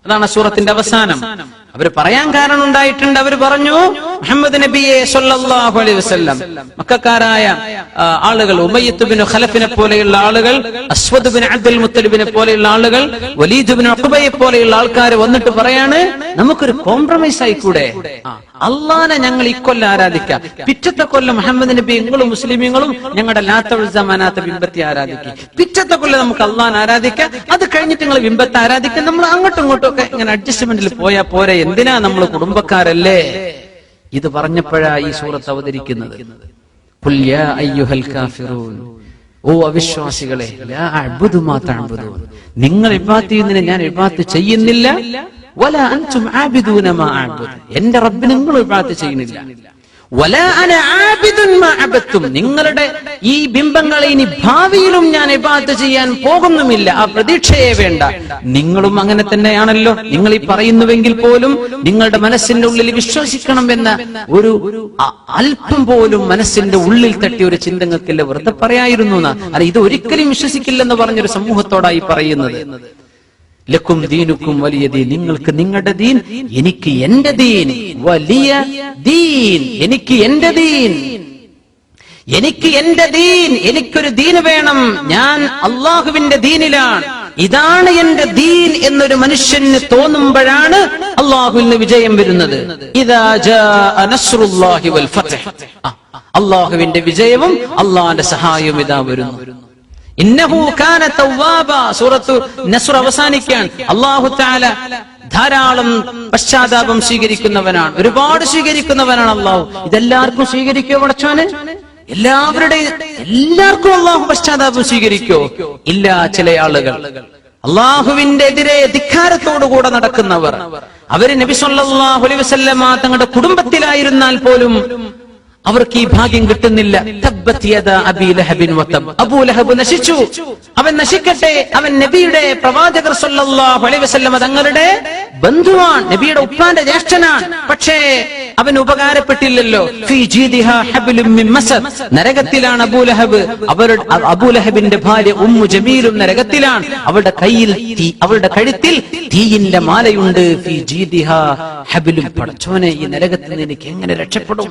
അതാണ് സൂറത്തിന്റെ അവസാനം. അവർ പറയാൻ കാരണം ഉണ്ടായിട്ടുണ്ട്. അവർ പറഞ്ഞു, മുഹമ്മദ് നബിയെ സ്വല്ലല്ലാഹു അലൈഹി വസല്ലം മക്കക്കാരായ ആളുകൾ, ഉമയ്യത്ത് ബിൻ ഖലഫിനെ പോലെയുള്ള ആളുകൾ, അസ്വദ് ബിൻ അബ്ദുൽ മുത്തലിബിനെ പോലെയുള്ള ആളുകൾ, വലീദ് ബിൻ ഉഖബയെ പോലെയുള്ള ആൾക്കാർ വന്നിട്ട് പറയാണ്, നമുക്കൊരു കോംപ്രമൈസ് ആയിക്കൂടെ? അള്ളാനെ ഞങ്ങൾ ഇക്കൊല്ലം ആരാധിക്കാം, പിറ്റത്തെ കൊല്ലം മുഹമ്മദ് നബി നിങ്ങളും മുസ്ലിമീങ്ങളും ഞങ്ങളുടെ ലാത്ത ഉസ്സ മനാത്ത ബിംബത്തെ ആരാധിക്കും, പിറ്റത്തെ കൊല്ലം നമുക്ക് അള്ളാൻ ആരാധിക്കാം, അത് കഴിഞ്ഞിട്ട് നിങ്ങൾ ബിംബത്തെ ആരാധിക്കാം. നമ്മൾ അങ്ങോട്ടും ഇങ്ങോട്ടും ഒക്കെ ഇങ്ങനെ അഡ്ജസ്റ്റ്മെന്റിൽ പോയാ പോരെ, എന്തിനാ നമ്മൾ കുടുംബക്കാരല്ലേ? ഇത് പറഞ്ഞപ്പോഴാണ് ഈ സൂറത്ത് അവതരിക്കുന്നത്. ഖുൽ യാ അയ്യുഹൽ കാഫിറൂൻ, ഓ അവിശ്വാസികളെ, ലാ അഅ്ബുദു മാ തഅ്ബുദൂൻ, നിങ്ങൾ ഇബാദത്ത് ചെയ്യുന്നതിനെ ഞാൻ ഇബാദത്ത് ചെയ്യുന്നില്ല, വലാ അൻതും ആബിദൂന മാ അഅ്ബുദ്, എന്റെ റബ്ബിനെ നിങ്ങൾ ഇബാദത്ത് ചെയ്യുന്നില്ല, വലാ അന ആബിദുൻ മാ അബദ്തും, നിങ്ങളുടെ ഈ ബിംബങ്ങളെ ഇനി ഭാവിയിലും ഞാൻ ഇബാദത്ത് ചെയ്യാൻ പോകുന്നുമില്ല, ആ പ്രതീക്ഷയെ വേണ്ട. നിങ്ങളും അങ്ങനെ തന്നെയാണല്ലോ. നിങ്ങൾ ഈ പറയുന്നുവെങ്കിൽ പോലും നിങ്ങളുടെ മനസ്സിന്റെ ഉള്ളിൽ വിശ്വസിക്കണം എന്ന ഒരു അല്പം പോലും മനസ്സിന്റെ ഉള്ളിൽ തട്ടിയ ഒരു ചിന്തങ്ങൾക്കില്ല, വെറുതെ പറയായിരുന്നു എന്നാ. അല്ല, ഇത് ഒരിക്കലും വിശ്വസിക്കില്ലെന്ന് പറഞ്ഞൊരു സമൂഹത്തോടായി പറയുന്നത്. ലക്കും ദീനുക്കും വലിയ ദീൻ, നിങ്ങൾക്ക് നിങ്ങളുടെ ദീൻ, എനിക്ക് എന്റെ ദീൻ. വലിയ ദീൻ, എനിക്ക് എന്റെ ദീൻ, എനിക്ക് എന്റെ ദീൻ, എനിക്കൊരു ദീന് വേണം, ഞാൻ അള്ളാഹുവിന്റെ ദീനിലാണ്, ഇതാണ് എന്റെ ദീൻ എന്നൊരു മനുഷ്യന് തോന്നുമ്പോഴാണ് അള്ളാഹുവിന് വിജയം വരുന്നത്. ഇദാ ജാഅ നസ്റുല്ലാഹി വൽ ഫത്ഹ്, അള്ളാഹുവിന്റെ വിജയവും അള്ളാഹിന്റെ സഹായവും ഇതാ വരുന്നു. ഇന്നഹു കാന തവ്വാബ, സൂറത്തു നസ്ർ അവസാനിക്കാൻ അല്ലാഹു തആല ധാരാളം പശ്ചാത്താപം സ്വീകരിക്കുന്നവനാണ്, ഒരുപാട് സ്വീകരിക്കുന്നവനാണ് അല്ലാഹു. ഇതെല്ലാവർക്കും സ്വീകരിക്കോ പടച്ചോനെ? എല്ലാവർക്കും അല്ലാഹു പശ്ചാത്താപം സ്വീകരിക്കോ? ഇല്ല. ചില ആളുകൾ, അല്ലാഹുവിന്റെ എതിരെ ധിക്കാരത്തോടുകൂടെ നടക്കുന്നവർ, അവര് നബി സല്ലല്ലാഹു അലൈഹി വസല്ലമ തങ്ങളുടെ കുടുംബത്തിലായിരുന്നാൽ പോലും അവർക്ക് ഈ ഭാഗ്യം കിട്ടുന്നില്ല. തബ്ബത് യദാ അബീ ലഹബിൻ വതബ്, അബൂ ലഹബ് നശിച്ചു, അവൻ നശിക്കട്ടെ. അവൻ നബിയുടെ പ്രവാചകർ സല്ലല്ലാഹു അലൈഹി വസല്ലം തങ്ങളുടെ ബന്ധുവാൻ, നബിയുടെ ഉപ്പാന്റെ ജ്യേഷ്ഠനാണ്. പക്ഷേ അവൻ ഉപകാരപ്പെട്ടില്ലല്ലോ. ഫീ ജീദിഹാ ഹബ്ലും മിൻ മസദ്, നരകത്തിലാണ് അബൂ ലഹബ്. അബൂ ലഹബിന്റെ ഭാര്യ ഉമ്മു ജമീലും നരകത്തിലാണ്. അവളുടെ കയ്യിൽ അവളുടെ കഴുത്തിൽ തീയിന്റെ മാലയുണ്ട്. ഫീ ജീദിഹാ ഹബ്ലും, പടച്ചോനെ, ഈ നരകത്തിൽ നിന്ന് എനിക്ക് എങ്ങനെ രക്ഷപ്പെടും?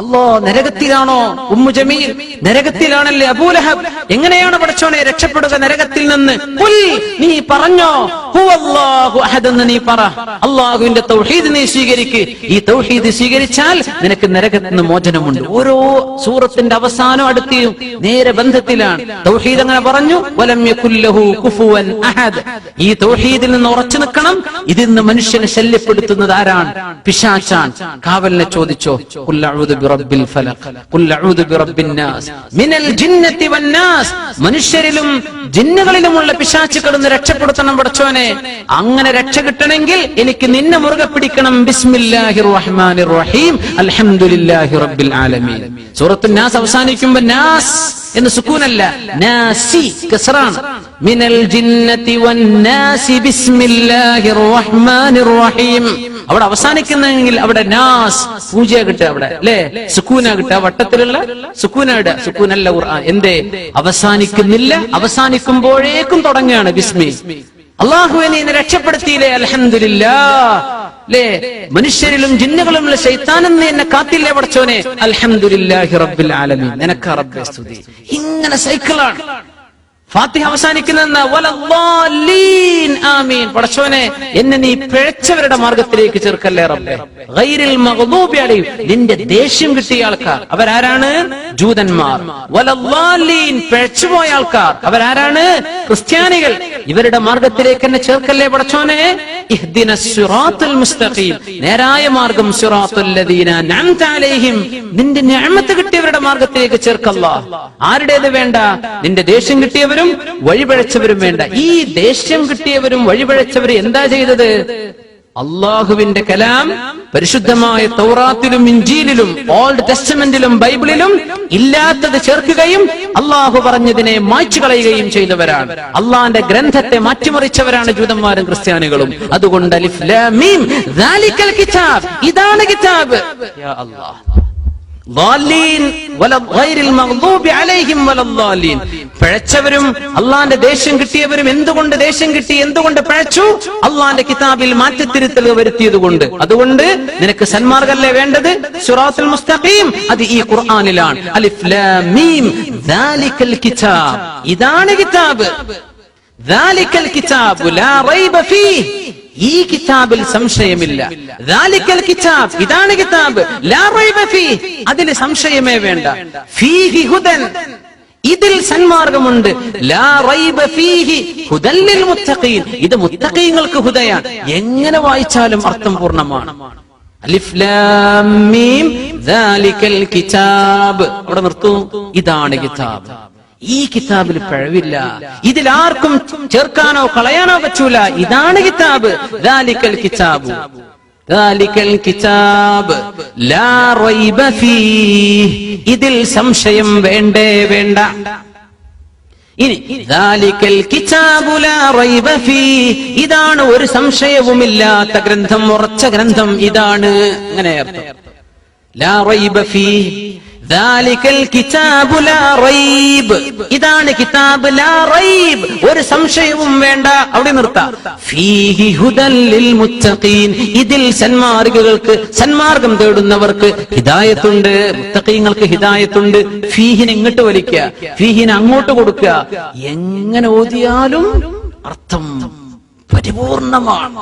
അല്ലാ, നരകത്തിലാണോ ഉമ്മു ജമീൽ? നരകത്തിലാണല്ലേ അബൂ ലഹബ്? എങ്ങനെയാണ് പടച്ചോനെ രക്ഷപ്പെടുക നരകത്തിൽ നിന്ന്? ഖുൽ, നീ പറഞ്ഞോ, ഹുവല്ലാഹു അഹദ് എന്ന് നീ പറ. അല്ലാഹുവിന്റെ തൗഹീദ് നീ സ്വീകരിക്ക്. ഈ തൗഹീദ് സ്വീകരിച്ചാൽ നിനക്ക് നരകത്തിൽ നിന്ന് മോചനമുണ്ട്. ഓരോ സൂറത്തിന്റെ അവസാനം അടുത്തും നേരെ ബന്ധത്തിലാണ്. തൗഹീദ് അങ്ങനെ പറഞ്ഞു, വലം യകുല്ലഹു കുഫുവൻ അഹദ്. ഈ തൗഹീദിൽ നിന്ന് ഉറച്ചു നിൽക്കണം. ഇതിൽ നിന്ന് മനുഷ്യനെ ശല്യപ്പെടുത്തുന്നത് ആരാണ്? പിശാചാൻ. കാവലിനെ ചോദിച്ചോ, ഖുൽ അഊദു ബിറബ്ബിൽ ഫലഖ്, ഖുൽ അഊദു ബിറബ്ബിൻ നാസ്, മിനൽ ജിന്നത്തി വന്നാസ്. മനുഷ്യരിലും ജിന്നുകളിലുമുള്ള പിശാചുക്കളിൽ നിന്ന് രക്ഷപ്പെടുത്തണം പടച്ചോനെ. അങ്ങനെ രക്ഷ കിട്ടണമെങ്കിൽ എനിക്ക് നിന്നെ മുറുകെ പിടിക്കണം. ബിസ്മില്ലാഹിർ റഹ്മാനിർ റഹീം, അൽഹംദുലില്ലാഹി റബ്ബിൽ ആലമീൻ. സൂറത്തുൻ നാസ് അവസാനിക്കുമ്പോൾ നാസ് എന്ന് സുക്കൂനല്ല, നാസി കസ്റാണ്. മിനൽ ജിന്നത്തി വന്നാസി ബിസ്മില്ലാഹിർ റഹ്മാനിർ റഹീം. അവിടെ അവസാനിക്കുന്നെങ്കിൽ അവിടെ നാസ് പൂജ കിട്ടുക, അവിടെ അല്ലേ സുക്കൂന കിട്ടുക, വട്ടത്തിലുള്ള സുക്കൂനയുടെ സുക്കൂനല്ല ഖുർആൻ. എന്തേ അവസാനിക്കുന്നില്ല? അവസാനിക്കുമ്പോഴേക്കും തുടങ്ങുകയാണ് ബിസ്മി. അല്ലാഹുവേ, നീ രക്ഷപ്പെടുത്തിയില്ലേ, അൽഹംദുലില്ലാഹ്. ല്ലേ, മനുഷ്യരിലും ജിന്നുകളിലുമുള്ള ശൈത്താനും നീ എന്നെ കാത്തില്ലേ പടച്ചോനെ, അൽഹംദുലില്ലാഹി റബ്ബിൽ ആലമീൻ. നിനക്ക് റബ്ബേ സ്തുതി. ഇങ്ങനെ സൈക്കിളാണ്. ഫാത്തിഹ അവസാനിക്കുന്ന വലദ്ദാലീൻ ആമീൻ. പടച്ചോനെ, എന്നെ നീ പിഴച്ചവരുടെ മാർഗത്തിലേക്ക് ചേർക്കല്ലേ റബ്ബേ. ഗൈറിൽ മഗ്ദൂബി അലൈഹിം, നിന്റെ ദേഷ്യം കിട്ടിയ ആൾക്കാർ അവരാരാണ്? ജൂതന്മാർ. വലദ്ദാലീൻ, പിഴച്ചുപോയ ആൾക്കാർ അവരാരാണ്? ക്രിസ്ത്യാനികൾ. ഇവരുടെ മാർഗത്തിലേക്ക് എന്നെ ചേർക്കല്ലേ പടച്ചോനെ. ഇഹ്ദിനസ് സിറാത്തുൽ മുസ്തഖീം, നേരായ മാർഗം. സിറാത്തുൽ ലദീന അൻഅംത അലൈഹിം, നിന്റെ നിഅമത്ത് കിട്ടിയവരുടെ മാർഗത്തിലേക്ക് ചേർക്കല്ലാ. ആരുടേത് വേണ്ട? നിന്റെ ദേഷ്യം കിട്ടിയവരും വഴിപഴച്ചവരും വേണ്ട. ഈ ദേഷ്യം കിട്ടിയവരും വഴിപഴച്ചവരും എന്താ ചെയ്തത്? അള്ളാഹുവിന്റെ കലാം പരിശുദ്ധമായ തൗറാത്തിലും ഇൻജീലിലും ഓൾഡ് ടെസ്റ്റമെന്റിലും ബൈബിളിലും ഇല്ലാത്തത് ചേർക്കുകയും അള്ളാഹു പറഞ്ഞതിനെ മായ്ച്ചു കളയുകയും ചെയ്തവരാണ്. അള്ളാന്റെ ഗ്രന്ഥത്തെ മാറ്റിമറിച്ചവരാണ് ജൂതന്മാരും ക്രിസ്ത്യാനികളും. അതുകൊണ്ട് അലിഫ് ലാം മീം, ദാലിക്കൽ കിതാബ്, ഇതാണ് കിതാബ്. യാ അല്ലാഹ്, പിഴച്ചവരും അള്ളാന്റെ ദേഷ്യം കിട്ടിയവരും എന്തുകൊണ്ട് ദേഷ്യം കിട്ടി, എന്തുകൊണ്ട് പിഴച്ചു? അള്ളാന്റെ കിതാബിൽ മാറ്റത്തിരുത്തൽ വരുത്തിയത് കൊണ്ട്. അതുകൊണ്ട് നിനക്ക് സന്മാർഗല്ലേ വേണ്ടത്? സിറാത്തുൽ മുസ്തഖീം അത് ഈ ഖുർആനിലാണ്. അലിഫ് ലാം മീം ദാലിക്കൽ കിതാബ്, ഇതാണ് കിതാബ്. ദാലിക്കൽ കിതാബ് ലാ റൈബ ഫീഹി, ഈ കിതാബിൽ സംശയമില്ല. ദാലിക്കൽ കിതാബ്, ഇതാണ് കിതാബ്. ലാ റൈബ ഫീഹി, അതിൽ സംശയമേ വേണ്ട. ഫീഹി ഹുദൻ, ഇതിൽ സന്മാർഗമുണ്ട്. ലാ റൈബ ഫീഹി ഹുദൻ ലിൽ മുത്തഖീൻ, ഇത് മുത്തഖീങ്ങൾക്ക് ഹുദയാണ്. എങ്ങനെ വായിച്ചാലും അർത്ഥം പൂർണ്ണമാണ്. അലിഫ് ലാം മീം ദാലിക്കൽ കിതാബ്, അവിടെ നിർത്തൂ. ഇതാണ് കിതാബ്. ഈ കിതാബിൽ പിഴവില്ല, ഇതിൽ ആർക്കും ചേർക്കാനോ കളയാനോ പറ്റൂല. ഇതാണ് കിതാബ്. ദാലിക്കൽ കിതാബ്, ദാലിക്കൽ കിതാബ് ലാ റൈബ ഫീഹി, ഇതിൽ സംശയം വേണ്ടേ വേണ്ട. ഇനി ദാലിക്കൽ കിതാബു ലാ റൈബ ഫീഹി, ഇതാണ് ഒരു സംശയവുമില്ലാത്ത ഗ്രന്ഥം, ഉറച്ച ഗ്രന്ഥം ഇതാണ്. അങ്ങനെ അർത്ഥം. ലാ റൈബ ഫീഹി ദാലിക്കൽ കിതാബു ലാ റൈബ്, ഇതാണ് കിതാബ്. ലാ റൈബ്, ഒരു സംശയവും വേണ്ട. അവിടെ നിർത്താം. ഫീഹി ഹുദൻ ലിൽ മുത്തഖീൻ, ഇതിൽ സന്മാർഗികൾക്ക്, സന്മാർഗം തേടുന്നവർക്ക് ഹിദായത്തുണ്ട്. മുത്തഖീങ്ങൾക്ക് ഹിദായത്തുണ്ട്. ഫീഹിനെ ഇങ്ങോട്ട് വലിക്കുക, ഫീഹിനെ അങ്ങോട്ട് കൊടുക്കുക. എങ്ങനെ ഓതിയാലും അർത്ഥം പരിപൂർണമാണ്.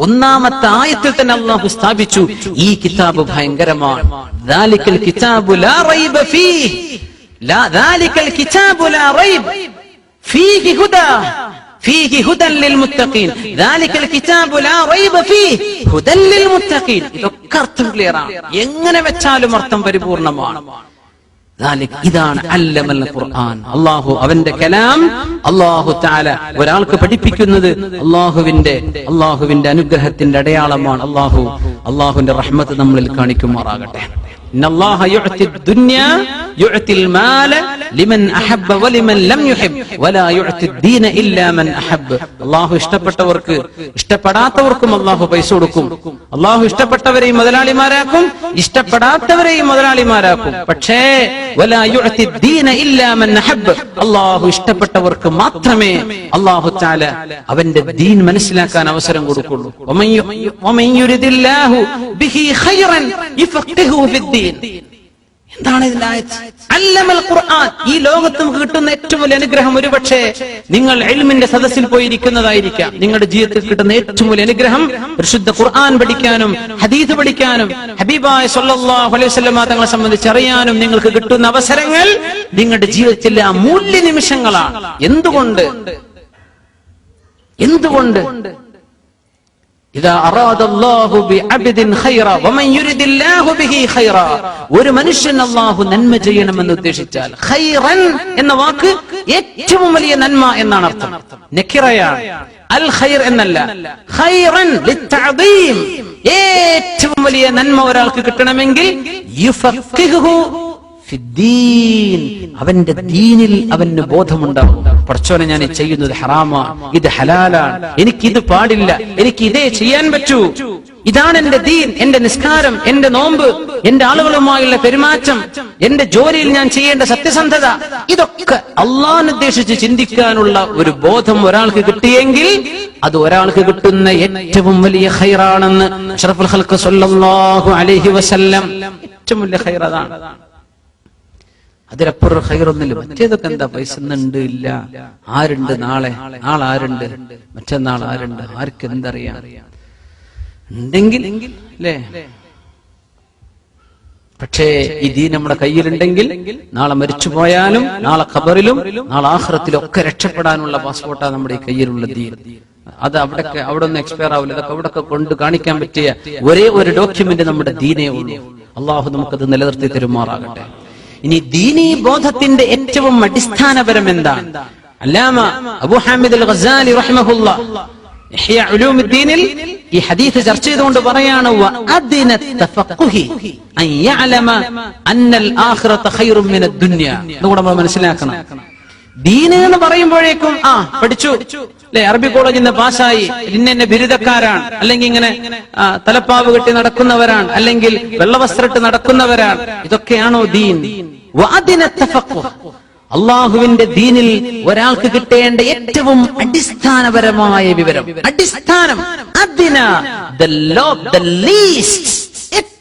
ഒന്നാമത്തെ ആയത്തിൽ തന്നെ അല്ലാഹു സ്ഥാപിച്ചു, ഈ കിതാബ് ഭയങ്കരമാണ്. ദാലിക്കൽ കിതാബു ലാ റൈബ ഫീഹി, ദാലിക്കൽ കിതാബു ലാ റൈബ ഫീഹി ഹുദാ, ഫീഹി ഹുദൻ ലിൽ മുത്തഖീൻ. ദാലിക്കൽ കിതാബു ലാ റൈബ ഫീഹി ഹുദൻ ലിൽ മുത്തഖീൻ. ഇതൊക്കെ അർത്ഥം ക്ലിയർ ആണ്. എങ്ങനെ വെച്ചാലും അർത്ഥം പരിപൂർണമാണ്. ഇതാണ് അല്ലമൽ ഖുർആൻ. അല്ലാഹു അവന്റെ കലാം അല്ലാഹു തആല ഒരാൾക്ക് പഠിപ്പിക്കുന്നത് അല്ലാഹുവിന്റെ അനുഗ്രഹത്തിന്റെ അടയാളമാണ്. അല്ലാഹുവിന്റെ റഹ്മത്ത് നമ്മളിൽ കാണിക്കുമാറാകട്ടെ. ഇന്നല്ലാഹ യുഅതി ദുനിയ യുഅതിൽ മാല ലിമൻ അഹബ്ബ വലിമൻ ലം യുഹിബ് വലാ യുഅതി ദീന ഇല്ലാ മൻ അഹബ്ബ. അല്ലാഹു ഇഷ്ടപ്പെട്ടവർക്ക് ഇഷ്ടപ്പെടാത്തവർക്കും അല്ലാഹു പൈസ കൊടുക്കും. അല്ലാഹു ഇഷ്ടപ്പെട്ടവരെയും മുതലാളിമാരാക്കും, ഇഷ്ടപ്പെടാത്തവരെയും മുതലാളിമാരാക്കും. പക്ഷേ വലാ യുഅതി ദീന ഇല്ലാ മൻ അഹബ്ബ, അല്ലാഹു ഇഷ്ടപ്പെട്ടവർക്ക് മാത്രമേ അല്ലാഹു തആല അവന്റെ ദീൻ മനസ്സിലാക്കാൻ അവസരം കൊടുക്കുള്ളൂ. വമൻ യുരിദില്ലാഹു ബിഹി ഖൈറൻ യഫഖിഹു ഫിദ്ദീൻ. എന്താണ് ഇതിന്റെ ആയത്ത്? അല്ലമൽ ഖുർആൻ. ഈ ലോകത്ത് നമുക്ക് കിട്ടുന്ന ഏറ്റവും വലിയ അനുഗ്രഹം ഒരുപക്ഷെ നിങ്ങൾ ഇൽമിന്റെ സദസ്സിൽ പോയിരിക്കുന്നതായിരിക്കാം. നിങ്ങളുടെ ജീവിതത്തിൽ കിട്ടുന്ന ഏറ്റവും വലിയ അനുഗ്രഹം പരിശുദ്ധ ഖുർആൻ പഠിക്കാനും ഹദീസ് പഠിക്കാനും ഹബീബായ സ്വല്ലല്ലാഹു അലൈഹി വസല്ലം തങ്ങളെ സംബന്ധിച്ച് അറിയാനും നിങ്ങൾക്ക് കിട്ടുന്ന അവസരങ്ങൾ നിങ്ങളുടെ ജീവിതത്തിലെ അമൂല്യ നിമിഷങ്ങളാണ്. എന്തുകൊണ്ട് ഇദാ അറാദല്ലാഹു ബിഅബ്ദിൻ ഖൈറ വമൻ യുരിദില്ലാഹു ബിഹി ഖൈറ, ഒരു മനുഷ്യൻ അല്ലാഹു നന്മ ചെയ്യണമെന്ന് ഉദ്ദേശിച്ചാൽ, ഖൈറൻ എന്ന വാക്ക് ഏറ്റവും വലിയ നന്മ എന്നാണ് അർത്ഥം. നക്കിറയാണ്, അൽ ഖൈർ എന്നല്ല. ഖൈറൻ ലിത്തഅദീം, ഏറ്റവും വലിയ നന്മ ഒരാൾക്ക് കിട്ടണമെങ്കിൽ യുഫഖിഹു ഫിദ്ദീൻ, അവന്റെ ദീനിൽ അവന് ബോധമുണ്ടാവും. പടച്ചോനെ, ഞാൻ ഈ ചെയ്യുന്നത് ഹറാമാണ്, ഇത് ഹലാലാണ്, എനിക്കിത് പാടില്ല, എനിക്ക് ഇതേ ചെയ്യാൻ പറ്റൂ, ഇതാണ് എന്റെ ദീൻ, എന്റെ നിസ്കാരം, എന്റെ നോമ്പ്, എന്റെ ആളുകളുമായുള്ള പെരുമാറ്റം, എന്റെ ജോലിയിൽ ഞാൻ ചെയ്യേണ്ട സത്യസന്ധത, ഇതൊക്കെ അള്ളാഹുവിനെ ഉദ്ദേശിച്ച് ചിന്തിക്കാനുള്ള ഒരു ബോധം ഒരാൾക്ക് കിട്ടിയെങ്കിൽ അത് ഒരാൾക്ക് കിട്ടുന്ന ഏറ്റവും വലിയ ഖൈറാണെന്ന് അഷ്റഫുൽ ഖൽഖ് സ്വല്ലല്ലാഹു അലൈഹി വസല്ലം. ഏറ്റവും വലിയ ഖൈർ അതാണ്. അതിലപ്പുറം ഖൈറൊന്നുമില്ല. മറ്റേതൊക്കെ എന്താ, പൈസ ഉണ്ട് ഇല്ല, ആരുണ്ട്, നാളെ ആരുണ്ട്, മറ്റന്നാൾ ആരുണ്ട്, ആർക്ക് എന്തറിയാം ഉണ്ടെങ്കിൽ അല്ലേ. പക്ഷേ ഈ ദീൻ നമ്മുടെ കയ്യിലുണ്ടെങ്കിൽ നാളെ മരിച്ചു പോയാലും നാളെ ഖബറിലും നാളെ ആഖിറത്തിലും ഒക്കെ രക്ഷപ്പെടാനുള്ള പാസ്പോർട്ടാണ് നമ്മുടെ ഈ കയ്യിലുള്ള ദീൻ. അത് അവിടെ ഒന്നും എക്സ്പയർ ആവില്ല. അതൊക്കെ അവിടെ കൊണ്ട് കാണിക്കാൻ പറ്റിയ ഒരേ ഒരു ഡോക്യുമെന്റ് നമ്മുടെ ദീനേ ഉള്ളൂ. അള്ളാഹു നമുക്കത് നിലനിർത്തി തരുമാറാകട്ടെ. ഇനി ദീനീ ബോധത്തിന്റെ ഏറ്റവും അടിസ്ഥാനപരം എന്താണ്? അല്ലാമ അബൂ ഹാമിദ് അൽ ഗസാലി റഹിമഹുല്ലാഹ് ഇഹ്യാ ഉലൂമുദ്ദീനിൽ ഈ ഹദീസ് ചർച്ച ചെയ്തുകൊണ്ട് പറയാണ്, വഅദ്ന തഫഖുഹി അൻ യഅലമ അന്നൽ ആഖിറത ഖൈറും മിനദ് ദുനിയ. ഇതുകൂടെ നമ്മൾ മനസ്സിലാക്കണം. ദീൻ എന്ന് പറയുമ്പോഴേക്കും പഠിച്ചു, അല്ലെ, അറബി കോളേജിൽ നിന്ന് പാസ്സായി ഇന്ന ബിരുദക്കാരാണ്, അല്ലെങ്കിൽ ഇങ്ങനെ തലപ്പാവ് കെട്ടി നടക്കുന്നവരാണ്, അല്ലെങ്കിൽ വെള്ളവസ്ത്രട്ട് നടക്കുന്നവരാണ്. ഇതൊക്കെയാണോ ദീൻ? അള്ളാഹുവിന്റെ ദീനിൽ ഒരാൾക്ക് കിട്ടേണ്ട ഏറ്റവും അടിസ്ഥാനപരമായ വിവരം, അടിസ്ഥാനം,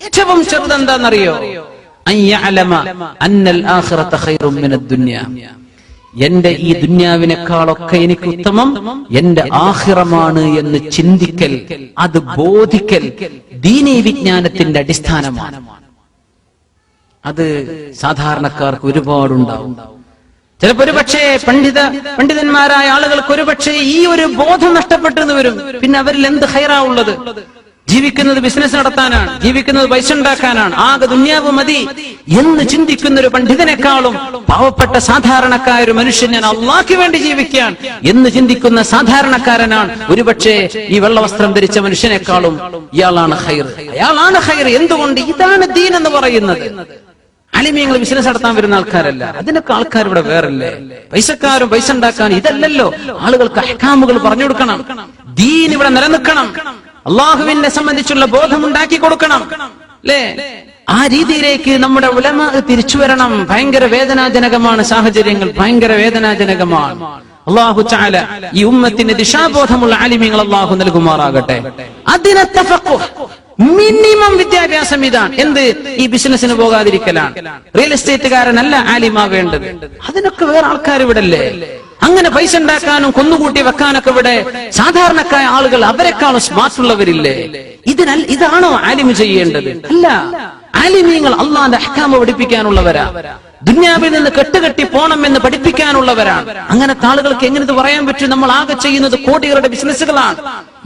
ഏറ്റവും ചെറുതെന്താണെന്നറിയോ? എന്റെ ഈ ദുന്യാവിനേക്കാളൊക്കെ എനിക്ക് ഉത്തമം എന്റെ ആഖിറമാണ് എന്ന് ചിന്തിക്കൽ, അത് ബോധിക്കൽ ദീനീ വിജ്ഞാനത്തിന്റെ അടിസ്ഥാനമാണ്. അത് സാധാരണക്കാർക്ക് ഒരുപാടുണ്ടാവും. ചിലപ്പോ ഒരുപക്ഷെ പണ്ഡിതന്മാരായ ആളുകൾക്ക് ഒരുപക്ഷെ ഈ ഒരു ബോധം നഷ്ടപ്പെട്ടെന്ന് വരും. പിന്നെ അവരിൽ എന്ത് ഖൈറാ ഉള്ളത്? ജീവിക്കുന്നത് ബിസിനസ് നടത്താനാണ്, ജീവിക്കുന്നത് പൈസ ഉണ്ടാക്കാനാണ്, ആകെ ദുന്യാവ് മതി എന്ന് ചിന്തിക്കുന്ന ഒരു പണ്ഡിതനേക്കാളും പാവപ്പെട്ട സാധാരണക്കാര ഒരു മനുഷ്യൻ, ഞാൻ അള്ളാഹ്ക്ക് വേണ്ടി ജീവിക്കാൻ എന്ന് ചിന്തിക്കുന്ന സാധാരണക്കാരനാണ് ഒരുപക്ഷെ ഈ വെള്ളവസ്ത്രം ധരിച്ച മനുഷ്യനേക്കാളും ഇയാളാണ് ഖൈർ, അയാളാണ് ഖൈർ. എന്തുകൊണ്ട്? ഇതാണ് ദീൻ എന്ന് പറയുന്നത്. അലിമീങ്ങൾ ബിസിനസ് നടത്താൻ വരുന്ന ആൾക്കാരല്ല, അതിനൊക്കെ ആൾക്കാർ ഇവിടെ വേറല്ലേ. പൈസക്കാരും പൈസ ഉണ്ടാക്കാൻ ഇതല്ലല്ലോ. ആളുകൾക്ക് അഹ്കാമുകൾ പറഞ്ഞു കൊടുക്കണം, ദീൻ ഇവിടെ നിലനിൽക്കണം, അള്ളാഹുവിനെ സംബന്ധിച്ചുള്ള ബോധം ഉണ്ടാക്കി കൊടുക്കണം, അല്ലേ? ആ രീതിയിലേക്ക് നമ്മുടെ ഉലമാ തിരിച്ചു വരണം. ഭയങ്കര വേദനാജനകമാണ് സാഹചര്യങ്ങൾ, ഭയങ്കര വേദനാജനകമാണ്. അല്ലാഹു തആല ഈ ഉമ്മത്തിന് ദിശാബോധമുള്ള ആലിമീങ്ങൾ അല്ലാഹു നൽകുമാറാകട്ടെ. അതിനെ തഫഖുഹ്, മിനിമം വിദ്യാഭ്യാസം ഇതാണ്. എന്ത്? ഈ ബിസിനസിന് പോകാതിരിക്കലാണ്. റിയൽ എസ്റ്റേറ്റുകാരനല്ല ആലിമാവേണ്ടത്. അതിനൊക്കെ വേറെ ആൾക്കാർ ഇവിടെ അല്ലേ? അങ്ങനെ പൈസ ഉണ്ടാക്കാനും കൊന്നുകൂട്ടി വെക്കാനൊക്കെ ഇവിടെ സാധാരണക്കായ ആളുകൾ അവരെക്കാളും സ്മാർട്ട് ഉള്ളവരില്ലേ? ഇതാണോ ആലിമ് ചെയ്യേണ്ടത്? അല്ല. ആലിമീങ്ങൾ അള്ളാന്റെ അഹ്കാമ പഠിപ്പിക്കാനുള്ളവരാ, ദുന്യാവിൽ നിന്ന് കെട്ടുകെട്ടി പോണം എന്ന് പഠിപ്പിക്കാനുള്ളവരാണ്. അങ്ങനത്തെ ആളുകൾക്ക് എങ്ങനെ ഇത് പറയാൻ പറ്റും? നമ്മൾ ആകെ ചെയ്യുന്നത് കോടികളുടെ ബിസിനസ്സുകളാണ്.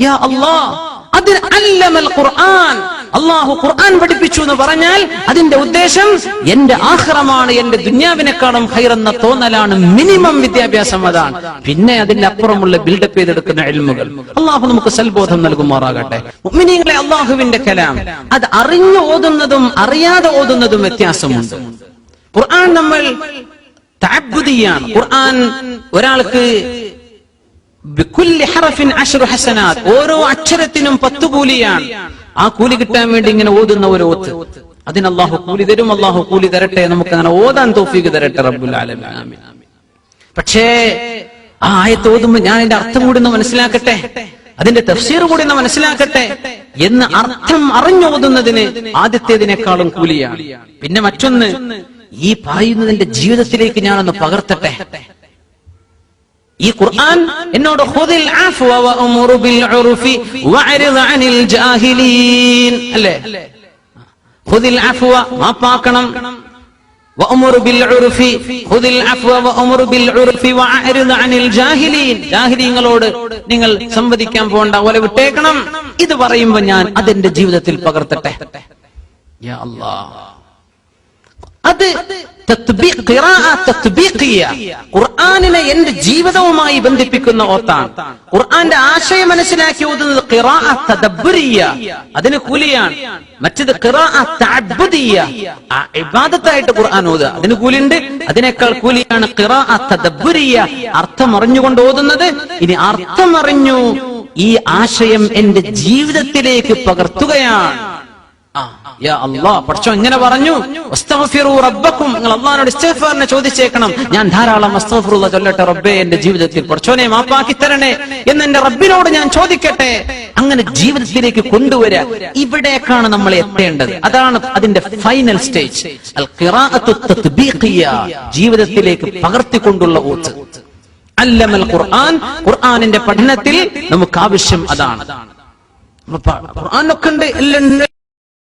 യാ അല്ലാഹ്, അതിന് അല്ലമൽ ഖുർആൻ, അല്ലാഹു ഖുർആൻ പഠിപ്പിച്ചു എന്ന് പറഞ്ഞാൽ അതിന്റെ ഉദ്ദേശം എന്റെ ആഖിറമാണ്, എന്റെ ദുന്യാവിനെക്കാളും ഖൈർ എന്ന തോന്നലാണ്. മിനിമം വിദ്യാഭ്യാസം അതാണ്. പിന്നെ അതിന്റെ അപ്പുറമുള്ള ബിൽഡപ്പ് ചെയ്തെടുക്കുന്ന ഇൽമുകൾ. അല്ലാഹു നമുക്ക് സൽബോധം നൽകുമാറാകട്ടെ. മുഅ്മിനീങ്ങളെ, അല്ലാഹുവിന്റെ കലാം അത് അറിഞ്ഞു ഓതുന്നതും അറിയാതെ ഓതുന്നതും വ്യത്യാസമുണ്ട്. ഖുർആൻ നമ്മൾ തഅബ്ബുദിയാണ്. ഖുർആൻ ഒരാൾക്ക് ബികുല്ലി ഹർഫിൻ 10 ഹസനാത്ത്, ഓരോ അക്ഷരത്തിനും 10 കൂലിയാണ്. ആ കൂലി കിട്ടാൻ വേണ്ടി ഇങ്ങനെ ഓതുന്ന ഒരു ഓത്ത്, അതിന് അല്ലാഹു കൂലി തരും. അല്ലാഹു കൂലി തരട്ടെ, നമുക്ക് അങ്ങനെ ഓതാൻ തൗഫീഖ് തരട്ടെ റബ്ബുൽ ആലമീൻ, ആമീൻ. പക്ഷേ ആ ആയത്ത് ഓതുമ്പോൾ ഞാൻ അതിന്റെ അർത്ഥം കൂടി ഒന്ന് മനസ്സിലാക്കട്ടെ, അതിന്റെ തഫ്സീർ കൂടി ഒന്ന് മനസ്സിലാക്കട്ടെ എന്ന് അർത്ഥം അറിഞ്ഞോതുന്നതിന് ആദ്യത്തേതിനേക്കാളും കൂലിയാണ്. പിന്നെ മറ്റൊന്ന്, ഈ പറയുന്നതിന്റെ ജീവിതത്തിലേക്ക് ഞാനൊന്ന് പകർത്തട്ടെ. ഈ ഖുർആൻ എന്നോട് ഖുദിൽ അഫ്വ വഅമുറു ബിൽ ഉർഫി വഅരിദ് അനിൽ ജാഹിലീൻ, അല്ലേ? ഖുദിൽ അഫ്വ, മാപ്പാക്കണം, വഅമുറു ബിൽ ഉർഫി, ഖുദിൽ അഫ്വ വഅമുറു ബിൽ ഉർഫി വഅരിദ് അനിൽ ജാഹിലീൻ, ജാഹിലീങ്ങളോട് നിങ്ങൾ സംവദിക്കാൻ പോകണ്ട, ഓലെ വിട്ടേക്കണം. ഇത് പറയുമ്പോൾ ഞാൻ അതെന്റെ ജീവിതത്തിൽ പകർത്തട്ടെ. യാ അല്ലാഹ്, അത് ഖുർആനിനെ എന്റെ ജീവിതവുമായി ബന്ധിപ്പിക്കുന്ന ഓത്താണ്. ഖുർആന്റെ ആശയം മനസ്സിലാക്കി ഓതുന്നത് ഖിറാഅത്ത് തദബ്ബുരിയ, അതിന് കൂലിയാണ്. മറ്റേത് ഖിറാഅത്ത് തഅബ്ബുദിയ, ഇബാദത്തായിട്ട് ഖുർആൻ ഓതുക, അതിന് കൂലിയുണ്ട്. അതിനേക്കാൾ കൂലിയാണ് ഖിറാഅത്ത് തദബ്ബുരിയ, അർത്ഥം അറിഞ്ഞുകൊണ്ട് ഓതുന്നത്. ഇനി അർത്ഥം അറിഞ്ഞു ഈ ആശയം എന്റെ ജീവിതത്തിലേക്ക് പകർത്തുകയാണ്. യാ അല്ലാഹ്, പഠിച്ചോ ഇങ്ങനെ പറഞ്ഞു, വസ്തഗ്ഫിറൂ റബ്ബക്കും, നിങ്ങൾ അല്ലാഹുവിനോട് ഇസ്തിഗ്ഫാറിനെ ചോദിച്ചേക്കണം. ഞാൻ ധാരാളം അസ്തഗ്ഫിറുല്ലാഹ് ചൊല്ലട്ടെ, റബ്ബേ എന്റെ ജീവിതത്തിൽ പഠിച്ചോനെ മാപ്പാക്കി തരണേ എന്ന് എന്റെ റബ്ബിനോട് ഞാൻ ചോദിക്കട്ടെ. അങ്ങനെ ജീവിതത്തിലേക്ക് കൊണ്ടുവരിക, ഇവിടേക്കാണ് നമ്മൾ എത്തേണ്ടത്. അതാണ് അതിന്റെ ഫൈനൽ സ്റ്റേജ്, അൽ ഖിറാഅത്തു തത്ബീഖിയ, ജീവിതത്തിലേക്ക് പകർത്തിക്കൊണ്ടുള്ള ഓത്ത്. അല്ലമൽ ഖുർആൻ, ഖുർആനിന്റെ പഠനത്തിൽ നമുക്ക് ആവശ്യം അതാണ്. ഖുർആനൊക്കെ ഉണ്ട്, എല്ലാം